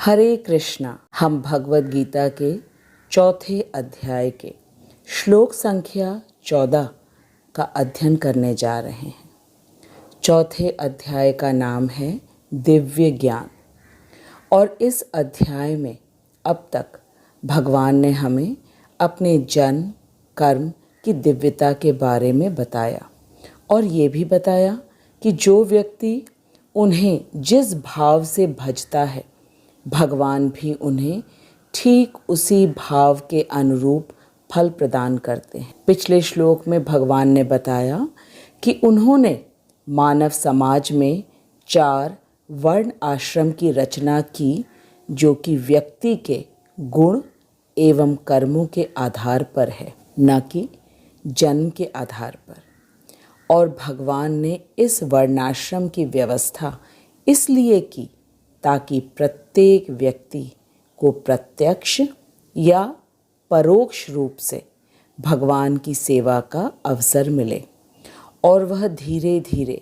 हरे कृष्णा। हम भगवद गीता के चौथे अध्याय के श्लोक संख्या 14 का अध्ययन करने जा रहे हैं। चौथे अध्याय का नाम है दिव्य ज्ञान। और इस अध्याय में अब तक भगवान ने हमें अपने जन्म कर्म की दिव्यता के बारे में बताया और ये भी बताया कि जो व्यक्ति उन्हें जिस भाव से भजता है, भगवान भी उन्हें ठीक उसी भाव के अनुरूप फल प्रदान करते हैं। पिछले श्लोक में भगवान ने बताया कि उन्होंने मानव समाज में 4 वर्ण आश्रम की रचना की, जो कि व्यक्ति के गुण एवं कर्मों के आधार पर है, न कि जन्म के आधार पर। और भगवान ने इस वर्णाश्रम की व्यवस्था इसलिए की ताकि प्रत्येक व्यक्ति को प्रत्यक्ष या परोक्ष रूप से भगवान की सेवा का अवसर मिले और वह धीरे धीरे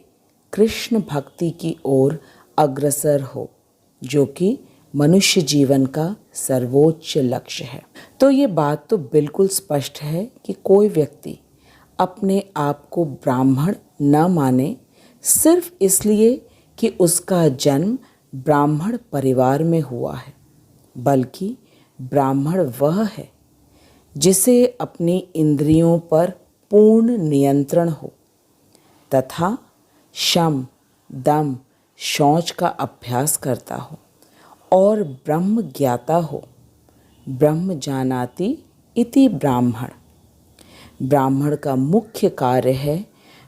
कृष्ण भक्ति की ओर अग्रसर हो, जो कि मनुष्य जीवन का सर्वोच्च लक्ष्य है। तो ये बात तो बिल्कुल स्पष्ट है कि कोई व्यक्ति अपने आप को ब्राह्मण न माने सिर्फ इसलिए कि उसका जन्म ब्राह्मण परिवार में हुआ है, बल्कि ब्राह्मण वह है जिसे अपनी इंद्रियों पर पूर्ण नियंत्रण हो तथा शम दम शौच का अभ्यास करता हो और ब्रह्म ज्ञाता हो। ब्रह्म जानाति इति ब्राह्मण। ब्राह्मण का मुख्य कार्य है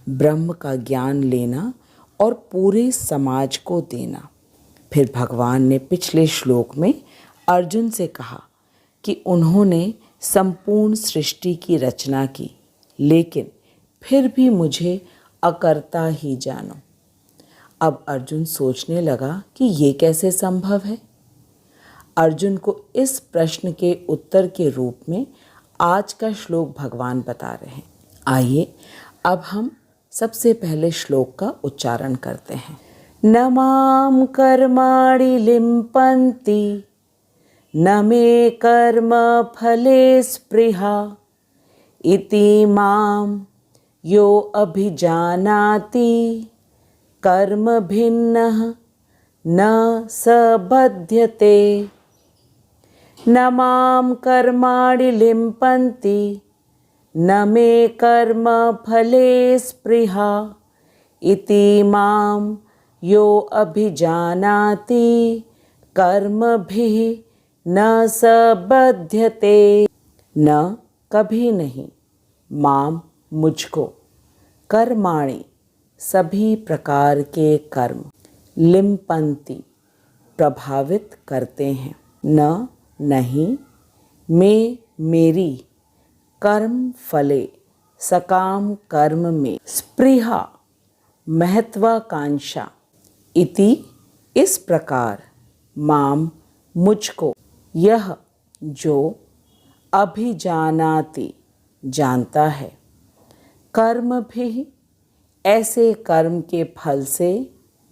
ब्रह्म का ज्ञान लेना और पूरे समाज को देना। फिर भगवान ने पिछले श्लोक में अर्जुन से कहा कि उन्होंने संपूर्ण सृष्टि की रचना की, लेकिन फिर भी मुझे अकर्ता ही जानो। अब अर्जुन सोचने लगा कि ये कैसे संभव है। अर्जुन को इस प्रश्न के उत्तर के रूप में आज का श्लोक भगवान बता रहे हैं। आइए अब हम सबसे पहले श्लोक का उच्चारण करते हैं। न मां कर्माणि लिम्पन्ति न मे कर्म फले स्पृहा इति मां यो अभिजानाति कर्म भिन्नः न स बध्यते। न मां कर्माणि लिम्पन्ति न मे कर्म फले स्पृहा इति मां यो अभिजानाति कर्मभिः न स बध्यते। न कभी नहीं, माम मुझको, कर्माणि सभी प्रकार के कर्म, लिम्पन्ति प्रभावित करते हैं, न नहीं, मैं मेरी, कर्म फले सकाम कर्म में, स्पृहा महत्वाकांक्षा, इति इस प्रकार, माम मुझको, यह जो अभिजानाति जानता है, कर्म भी ऐसे कर्म के फल से,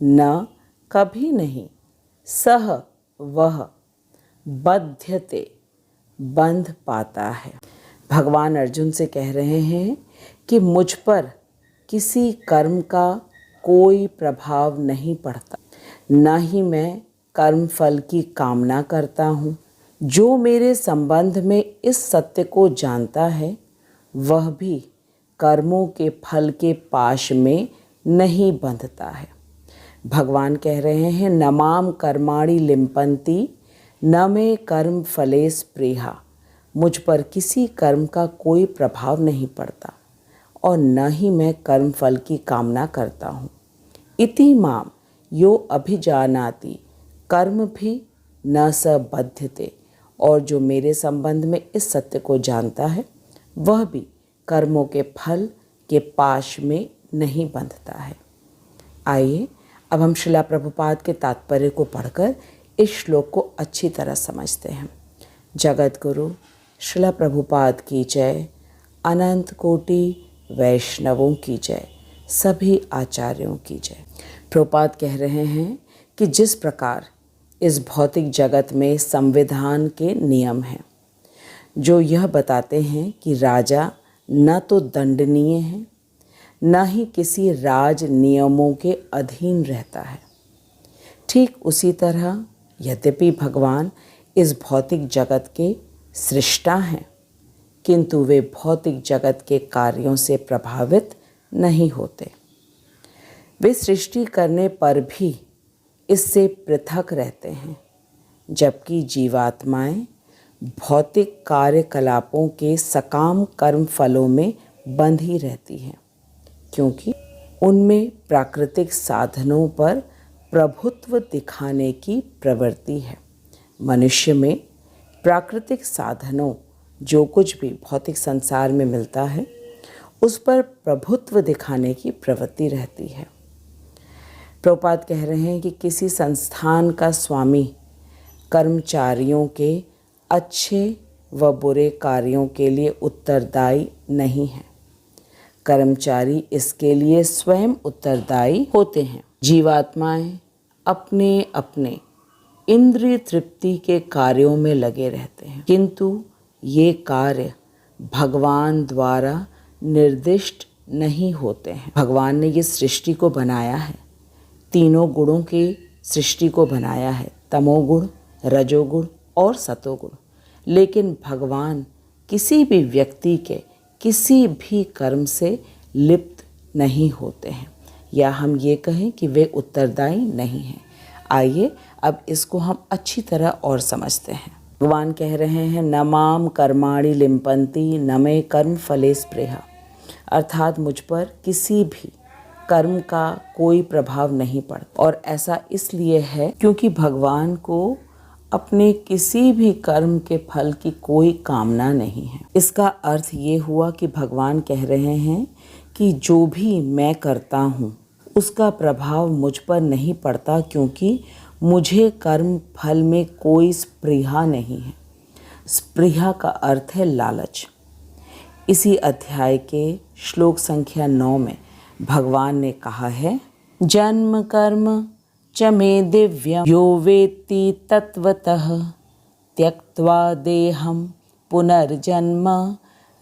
न कभी नहीं, सह वह, बध्यते बंध पाता है। भगवान अर्जुन से कह रहे हैं कि मुझ पर किसी कर्म का कोई प्रभाव नहीं पड़ता, न ही मैं कर्म फल की कामना करता हूँ। जो मेरे संबंध में इस सत्य को जानता है, वह भी कर्मों के फल के पाश में नहीं बंधता है। भगवान कह रहे हैं, न माम कर्माणि लिम्पन्ति न मे कर्म फले स्पृहा। मुझ पर किसी कर्म का कोई प्रभाव नहीं पड़ता और न ही मैं कर्म फल की कामना करता हूँ। इति माम यो अभिजानाति कर्म भी न स बध्यते। और जो मेरे संबंध में इस सत्य को जानता है, वह भी कर्मों के फल के पाश में नहीं बंधता है। आइए अब हम श्रीला प्रभुपाद के तात्पर्य को पढ़कर इस श्लोक को अच्छी तरह समझते हैं। जगत गुरु श्रीला प्रभुपाद की जय, अनंत कोटि वैष्णवों की जय, सभी आचार्यों की जय। प्रभुपाद कह रहे हैं कि जिस प्रकार इस भौतिक जगत में संविधान के नियम हैं जो यह बताते हैं कि राजा न तो दंडनीय है, न ही किसी राज नियमों के अधीन रहता है। ठीक उसी तरह यद्यपि भगवान इस भौतिक जगत के सृष्टा हैं, किंतु वे भौतिक जगत के कार्यों से प्रभावित नहीं होते। वे सृष्टि करने पर भी इससे पृथक रहते हैं, जबकि जीवात्माएं भौतिक कार्यकलापों के सकाम कर्म फलों में बंधी रहती हैं, क्योंकि उनमें प्राकृतिक साधनों पर प्रभुत्व दिखाने की प्रवृत्ति है। मनुष्य में प्राकृतिक साधनों, जो कुछ भी भौतिक संसार में मिलता है, उस पर प्रभुत्व दिखाने की प्रवृत्ति रहती है। प्रभुपाद कह रहे हैं कि किसी संस्थान का स्वामी कर्मचारियों के अच्छे व बुरे कार्यों के लिए उत्तरदायी नहीं है। कर्मचारी इसके लिए स्वयं उत्तरदायी होते हैं। जीवात्माएं अपने अपने इंद्रिय तृप्ति के कार्यों में लगे रहते हैं, किंतु ये कार्य भगवान द्वारा निर्दिष्ट नहीं होते हैं। भगवान ने ये सृष्टि को बनाया है, तीनों गुणों की सृष्टि को बनाया है, तमोगुण, रजोगुण और सतोगुण। लेकिन भगवान किसी भी व्यक्ति के किसी भी कर्म से लिप्त नहीं होते हैं, या हम ये कहें कि वे उत्तरदायी नहीं हैं। आइए अब इसको हम अच्छी तरह और समझते हैं। भगवान कह रहे हैं, न माम कर्माणि लिम्पन्ति न मे कर्म फले स्पृहा, अर्थात मुझ पर किसी भी कर्म का कोई प्रभाव नहीं पड़ता। और ऐसा इसलिए है क्योंकि भगवान को अपने किसी भी कर्म के फल की कोई कामना नहीं है। इसका अर्थ ये हुआ कि भगवान कह रहे हैं कि जो भी मैं करता हूँ उसका प्रभाव मुझ पर नहीं पड़ता, क्योंकि मुझे कर्म फल में कोई स्पृहा नहीं है। स्पृहा का अर्थ है लालच। इसी अध्याय के श्लोक संख्या 9 में भगवान ने कहा है, जन्म कर्म च मे दिव्यं यो वेत्ति तत्वतः त्यक्त्वा देहं पुनर्जन्म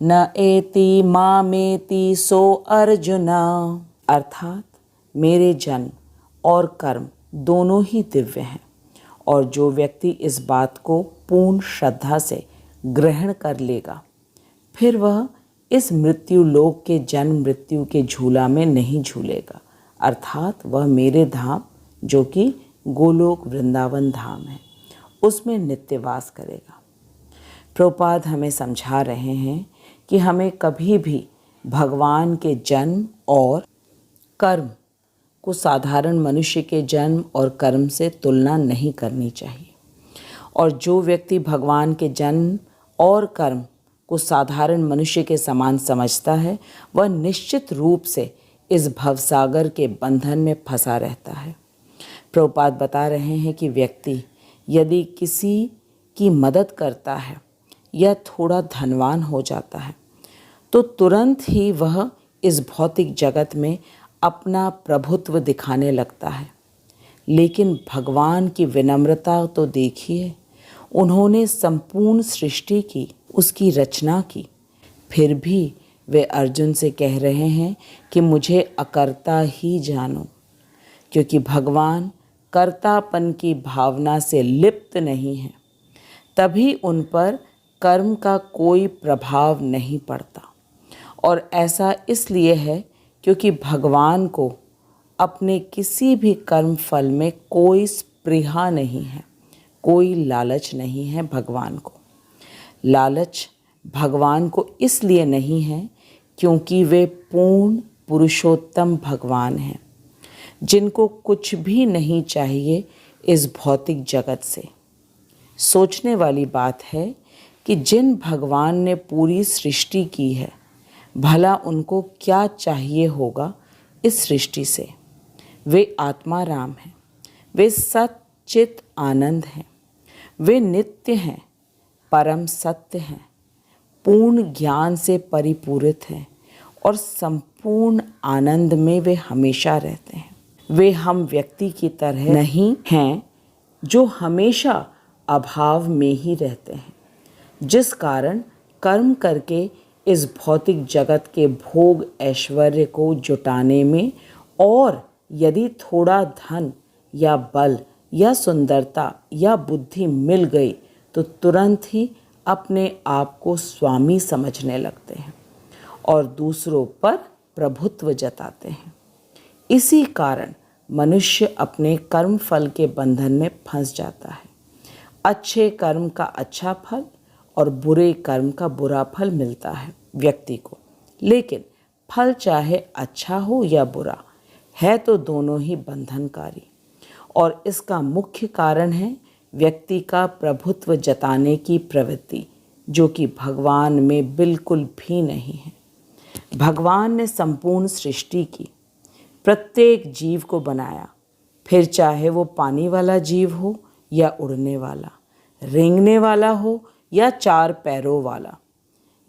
न एति मामेति सो अर्जुन। अर्थात मेरे जन्म और कर्म दोनों ही दिव्य हैं, और जो व्यक्ति इस बात को पूर्ण श्रद्धा से ग्रहण कर लेगा, फिर वह इस मृत्यु लोक के जन्म मृत्यु के झूला में नहीं झूलेगा, अर्थात वह मेरे धाम जो कि गोलोक वृंदावन धाम है, उसमें नित्यवास करेगा। प्रभुपाद हमें समझा रहे हैं कि हमें कभी भी भगवान के जन्म और कर्म को साधारण मनुष्य के जन्म और कर्म से तुलना नहीं करनी चाहिए। और जो व्यक्ति भगवान के जन्म और कर्म को साधारण मनुष्य के समान समझता है, वह निश्चित रूप से इस भवसागर के बंधन में फंसा रहता है। प्रभुपाद बता रहे हैं कि व्यक्ति यदि किसी की मदद करता है या थोड़ा धनवान हो जाता है, तो तुरंत ही वह इस भौतिक जगत में अपना प्रभुत्व दिखाने लगता है। लेकिन भगवान की विनम्रता तो देखिए, उन्होंने संपूर्ण सृष्टि की, उसकी रचना की, फिर भी वे अर्जुन से कह रहे हैं कि मुझे अकर्ता ही जानो, क्योंकि भगवान कर्तापन की भावना से लिप्त नहीं है, तभी उन पर कर्म का कोई प्रभाव नहीं पड़ता। और ऐसा इसलिए है क्योंकि भगवान को अपने किसी भी कर्म फल में कोई स्पृहा नहीं है, कोई लालच नहीं है। भगवान को लालच भगवान को इसलिए नहीं है क्योंकि वे पूर्ण पुरुषोत्तम भगवान हैं, जिनको कुछ भी नहीं चाहिए इस भौतिक जगत से। सोचने वाली बात है कि जिन भगवान ने पूरी सृष्टि की है, भला उनको क्या चाहिए होगा इस सृष्टि से। वे आत्मा राम हैं, वे सच्चित आनंद हैं, वे नित्य हैं, परम सत्य हैं, पूर्ण ज्ञान से परिपूरित हैं और संपूर्ण आनंद में वे हमेशा रहते हैं। वे हम व्यक्ति की तरह नहीं हैं जो हमेशा अभाव में ही रहते हैं, जिस कारण कर्म करके इस भौतिक जगत के भोग ऐश्वर्य को जुटाने में और यदि थोड़ा धन या बल या सुंदरता या बुद्धि मिल गई तो तुरंत ही अपने आप को स्वामी समझने लगते हैं और दूसरों पर प्रभुत्व जताते हैं। इसी कारण मनुष्य अपने कर्म फल के बंधन में फंस जाता है। अच्छे कर्म का अच्छा फल और बुरे कर्म का बुरा फल मिलता है व्यक्ति को, लेकिन फल चाहे अच्छा हो या बुरा है तो दोनों ही बंधनकारी। और इसका मुख्य कारण है व्यक्ति का प्रभुत्व जताने की प्रवृत्ति, जो कि भगवान में बिल्कुल भी नहीं है। भगवान ने संपूर्ण सृष्टि की, प्रत्येक जीव को बनाया, फिर चाहे वो पानी वाला जीव हो या उड़ने वाला, रेंगने वाला हो या चार पैरों वाला,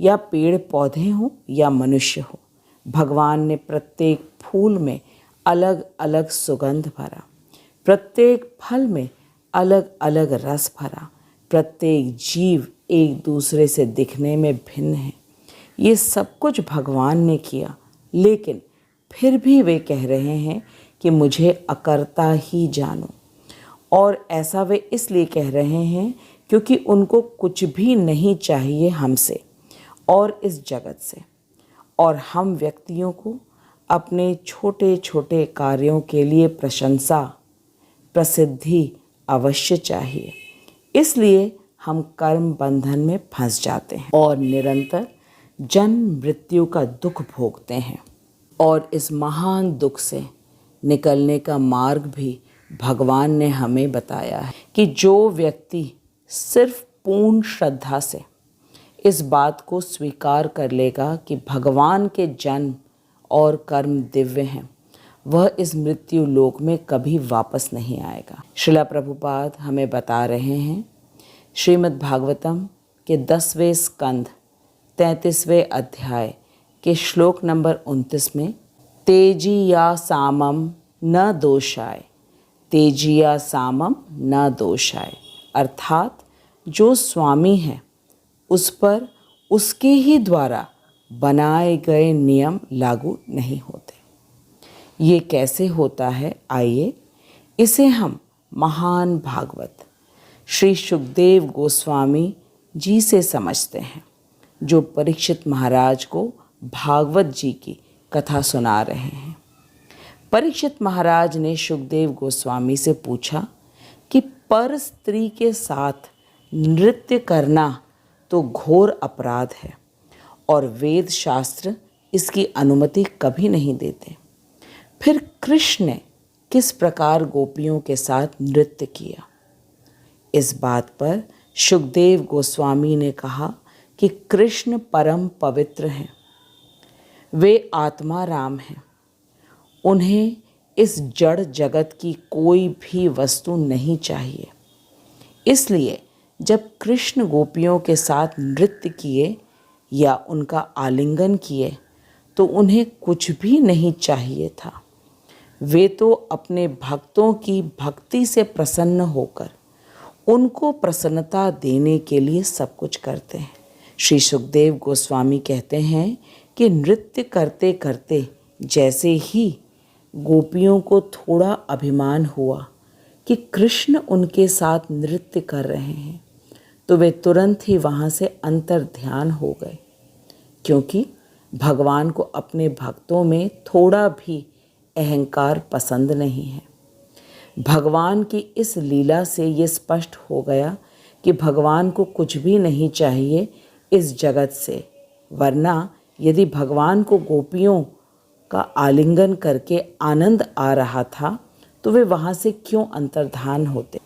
या पेड़ पौधे हो या मनुष्य हो। भगवान ने प्रत्येक फूल में अलग अलग सुगंध भरा, प्रत्येक फल में अलग अलग रस भरा। प्रत्येक जीव एक दूसरे से दिखने में भिन्न है। ये सब कुछ भगवान ने किया, लेकिन फिर भी वे कह रहे हैं कि मुझे अकर्ता ही जानो। और ऐसा वे इसलिए कह रहे हैं क्योंकि उनको कुछ भी नहीं चाहिए हमसे और इस जगत से। और हम व्यक्तियों को अपने छोटे छोटे कार्यों के लिए प्रशंसा, प्रसिद्धि अवश्य चाहिए। इसलिए हम कर्म बंधन में फंस जाते हैं और निरंतर जन्म मृत्यु का दुख भोगते हैं। और इस महान दुख से निकलने का मार्ग भी भगवान ने हमें बताया है कि जो व्यक्ति सिर्फ पूर्ण श्रद्धा से इस बात को स्वीकार कर लेगा कि भगवान के जन्म और कर्म दिव्य हैं, वह इस मृत्यु लोक में कभी वापस नहीं आएगा। श्रीला प्रभुपाद हमें बता रहे हैं श्रीमद् भागवतम के 10वें स्कंध 33वें अध्याय के श्लोक नंबर 29 में, तेजिया सामम न दोषाय, तेजिया सामम न दोषाय, अर्थात जो स्वामी है उस पर उसके ही द्वारा बनाए गए नियम लागू नहीं होते। ये कैसे होता है, आइए इसे हम महान भागवत श्री सुखदेव गोस्वामी जी से समझते हैं, जो परीक्षित महाराज को भागवत जी की कथा सुना रहे हैं। परीक्षित महाराज ने सुखदेव गोस्वामी से पूछा कि पर स्त्री के साथ नृत्य करना तो घोर अपराध है और वेद शास्त्र इसकी अनुमति कभी नहीं देते। फिर कृष्ण ने किस प्रकार गोपियों के साथ नृत्य किया? इस बात पर सुखदेव गोस्वामी ने कहा कि कृष्ण परम पवित्र हैं, वे आत्मा राम हैं, उन्हें इस जड़ जगत की कोई भी वस्तु नहीं चाहिए। इसलिए जब कृष्ण गोपियों के साथ नृत्य किए या उनका आलिंगन किए तो उन्हें कुछ भी नहीं चाहिए था। वे तो अपने भक्तों की भक्ति से प्रसन्न होकर उनको प्रसन्नता देने के लिए सब कुछ करते हैं। श्री सुखदेव गोस्वामी कहते हैं कि नृत्य करते करते जैसे ही गोपियों को थोड़ा अभिमान हुआ कि कृष्ण उनके साथ नृत्य कर रहे हैं, तो वे तुरंत ही वहाँ से अंतर्ध्यान हो गए, क्योंकि भगवान को अपने भक्तों में थोड़ा भी अहंकार पसंद नहीं है। भगवान की इस लीला से ये स्पष्ट हो गया कि भगवान को कुछ भी नहीं चाहिए इस जगत से, वरना यदि भगवान को गोपियों का आलिंगन करके आनंद आ रहा था तो वे वहाँ से क्यों अंतर्धान होते।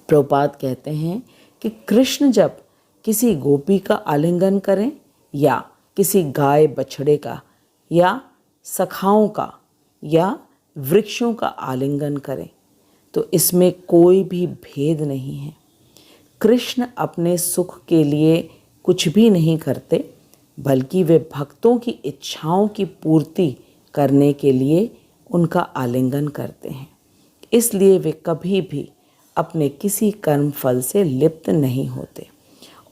प्रभुपाद कहते हैं कि कृष्ण जब किसी गोपी का आलिंगन करें या किसी गाय बछड़े का या सखाओं का या वृक्षों का आलिंगन करें तो इसमें कोई भी भेद नहीं है। कृष्ण अपने सुख के लिए कुछ भी नहीं करते, बल्कि वे भक्तों की इच्छाओं की पूर्ति करने के लिए उनका आलिंगन करते हैं। इसलिए वे कभी भी अपने किसी कर्म फल से लिप्त नहीं होते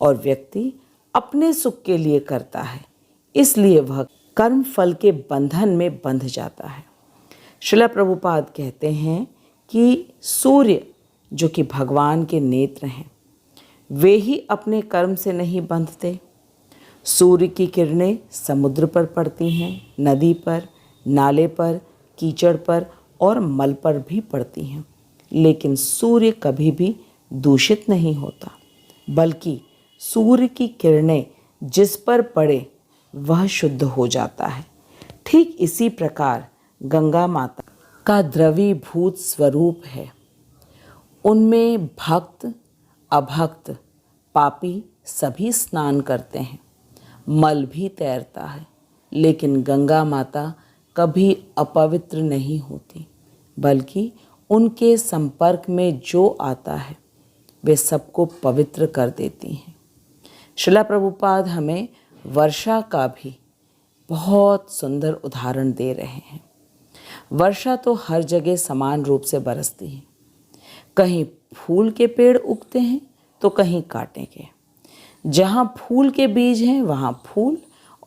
और व्यक्ति अपने सुख के लिए करता है, इसलिए वह कर्म फल के बंधन में बंध जाता है। श्रील प्रभुपाद कहते हैं कि सूर्य जो कि भगवान के नेत्र हैं, वे ही अपने कर्म से नहीं बंधते। सूर्य की किरणें समुद्र पर पड़ती हैं, नदी पर, नाले पर, कीचड़ पर और मल पर भी पड़ती हैं, लेकिन सूर्य कभी भी दूषित नहीं होता, बल्कि सूर्य की किरणें जिस पर पड़े वह शुद्ध हो जाता है। ठीक इसी प्रकार गंगा माता का द्रवीभूत स्वरूप है। उनमें भक्त, अभक्त, पापी सभी स्नान करते हैं, मल भी तैरता है, लेकिन गंगा माता कभी अपवित्र नहीं होती, बल्कि उनके संपर्क में जो आता है वे सबको पवित्र कर देती हैं। श्रील प्रभुपाद हमें वर्षा का भी बहुत सुंदर उदाहरण दे रहे हैं। वर्षा तो हर जगह समान रूप से बरसती है। कहीं फूल के पेड़ उगते हैं तो कहीं कांटे के। जहाँ फूल के बीज हैं वहाँ फूल,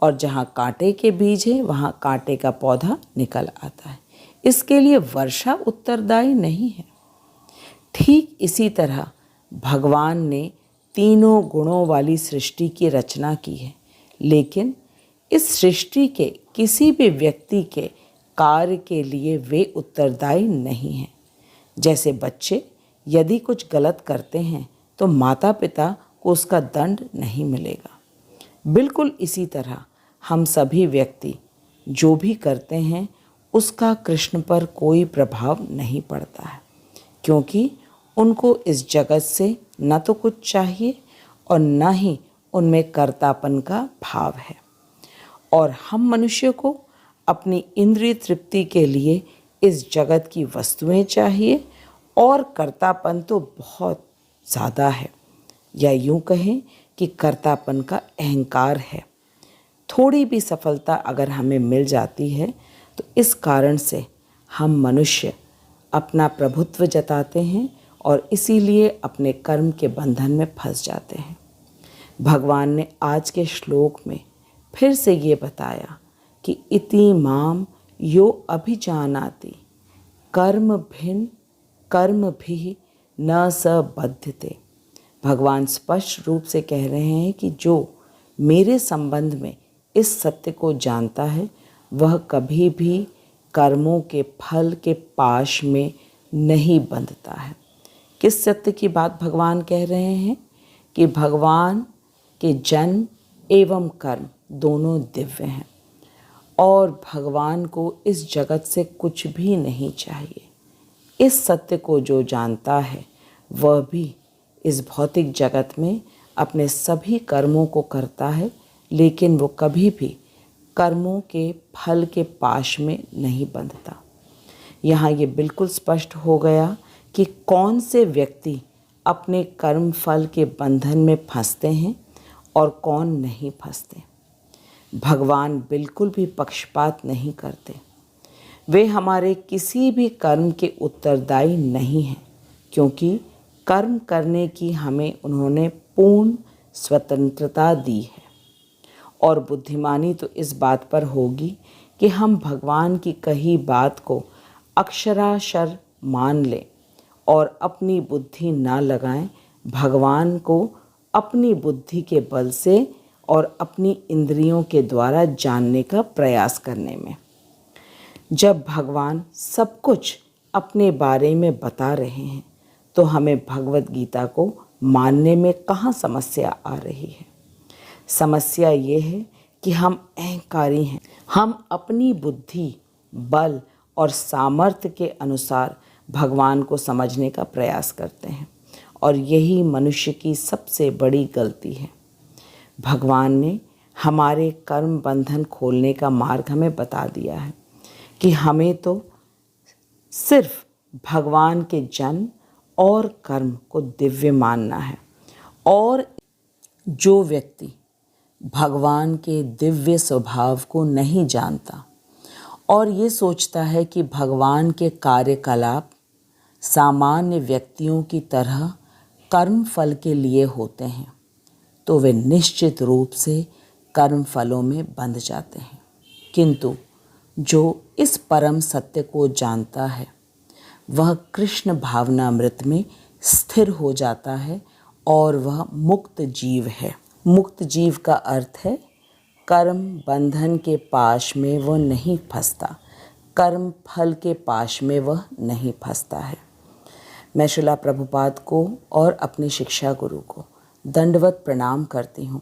और जहाँ कांटे के बीज हैं वहाँ कांटे का पौधा निकल आता है। इसके लिए वर्षा उत्तरदायी नहीं है। ठीक इसी तरह भगवान ने तीनों गुणों वाली सृष्टि की रचना की है, लेकिन इस सृष्टि के किसी भी व्यक्ति के कार्य के लिए वे उत्तरदायी नहीं हैं। जैसे बच्चे यदि कुछ गलत करते हैं तो माता पिता को उसका दंड नहीं मिलेगा, बिल्कुल इसी तरह हम सभी व्यक्ति जो भी करते हैं उसका कृष्ण पर कोई प्रभाव नहीं पड़ता है, क्योंकि उनको इस जगत से न तो कुछ चाहिए और न ही उनमें कर्तापन का भाव है। और हम मनुष्य को अपनी इंद्रिय तृप्ति के लिए इस जगत की वस्तुएं चाहिए और कर्तापन तो बहुत ज़्यादा है, या यूँ कहें कि कर्तापन का अहंकार है। थोड़ी भी सफलता अगर हमें मिल जाती है तो इस कारण से हम मनुष्य अपना प्रभुत्व जताते हैं और इसीलिए अपने कर्म के बंधन में फंस जाते हैं। भगवान ने आज के श्लोक में फिर से ये बताया कि इति माम यो अभिजानाति कर्म भिन्न कर्म भी न स बध्यते। भगवान स्पष्ट रूप से कह रहे हैं कि जो मेरे संबंध में इस सत्य को जानता है वह कभी भी कर्मों के फल के पाश में नहीं बंधता है। किस सत्य की बात भगवान कह रहे हैं? कि भगवान के जन्म एवं कर्म दोनों दिव्य हैं और भगवान को इस जगत से कुछ भी नहीं चाहिए। इस सत्य को जो जानता है वह भी इस भौतिक जगत में अपने सभी कर्मों को करता है, लेकिन वो कभी भी कर्मों के फल के पाश में नहीं बंधता। यहाँ ये बिल्कुल स्पष्ट हो गया कि कौन से व्यक्ति अपने कर्म फल के बंधन में फंसते हैं और कौन नहीं फंसते। भगवान बिल्कुल भी पक्षपात नहीं करते। वे हमारे किसी भी कर्म के उत्तरदायी नहीं हैं, क्योंकि कर्म करने की हमें उन्होंने पूर्ण स्वतंत्रता दी है। और बुद्धिमानी तो इस बात पर होगी कि हम भगवान की कही बात को अक्षराक्षर मान लें और अपनी बुद्धि ना लगाएं, भगवान को अपनी बुद्धि के बल से और अपनी इंद्रियों के द्वारा जानने का प्रयास करने में। जब भगवान सब कुछ अपने बारे में बता रहे हैं तो हमें भगवत गीता को मानने में कहाँ समस्या आ रही है। समस्या ये है कि हम अहंकारी हैं। हम अपनी बुद्धि, बल और सामर्थ्य के अनुसार भगवान को समझने का प्रयास करते हैं और यही मनुष्य की सबसे बड़ी गलती है। भगवान ने हमारे कर्म बंधन खोलने का मार्ग हमें बता दिया है कि हमें तो सिर्फ भगवान के जन्म और कर्म को दिव्य मानना है। और जो व्यक्ति भगवान के दिव्य स्वभाव को नहीं जानता और ये सोचता है कि भगवान के कार्यकलाप सामान्य व्यक्तियों की तरह कर्म फल के लिए होते हैं तो वे निश्चित रूप से कर्म फलों में बंध जाते हैं। किंतु जो इस परम सत्य को जानता है वह कृष्ण भावनामृत में स्थिर हो जाता है और वह मुक्त जीव है। मुक्त जीव का अर्थ है कर्म बंधन के पाश में वह नहीं फंसता, कर्म फल के पाश में वह नहीं फंसता है। मैं श्रीला प्रभुपाद को और अपने शिक्षा गुरु को दंडवत प्रणाम करती हूँ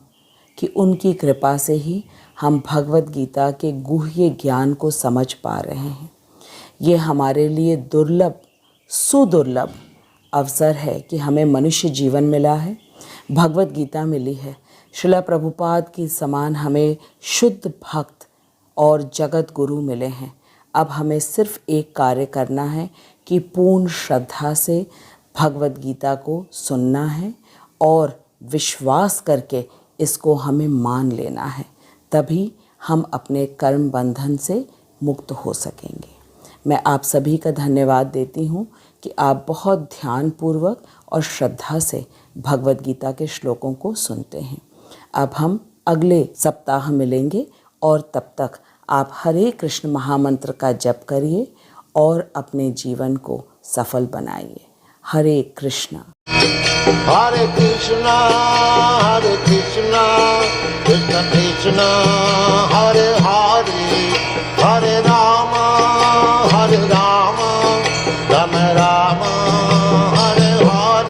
कि उनकी कृपा से ही हम भगवत गीता के गुह्य ज्ञान को समझ पा रहे हैं। ये हमारे लिए दुर्लभ सुदुर्लभ अवसर है कि हमें मनुष्य जीवन मिला है, भगवत गीता मिली है। श्रीला प्रभुपाद की समान हमें शुद्ध भक्त और जगत गुरु मिले हैं। अब हमें सिर्फ एक कार्य करना है कि पूर्ण श्रद्धा से भगवत गीता को सुनना है और विश्वास करके इसको हमें मान लेना है, तभी हम अपने कर्म बंधन से मुक्त हो सकेंगे। मैं आप सभी का धन्यवाद देती हूँ कि आप बहुत ध्यानपूर्वक और श्रद्धा से भगवत गीता के श्लोकों को सुनते हैं। अब हम अगले सप्ताह मिलेंगे और तब तक आप हरे कृष्ण महामंत्र का जप करिए और अपने जीवन को सफल बनाइए। हरे Krishna Hare Krishna, Krishna Krishna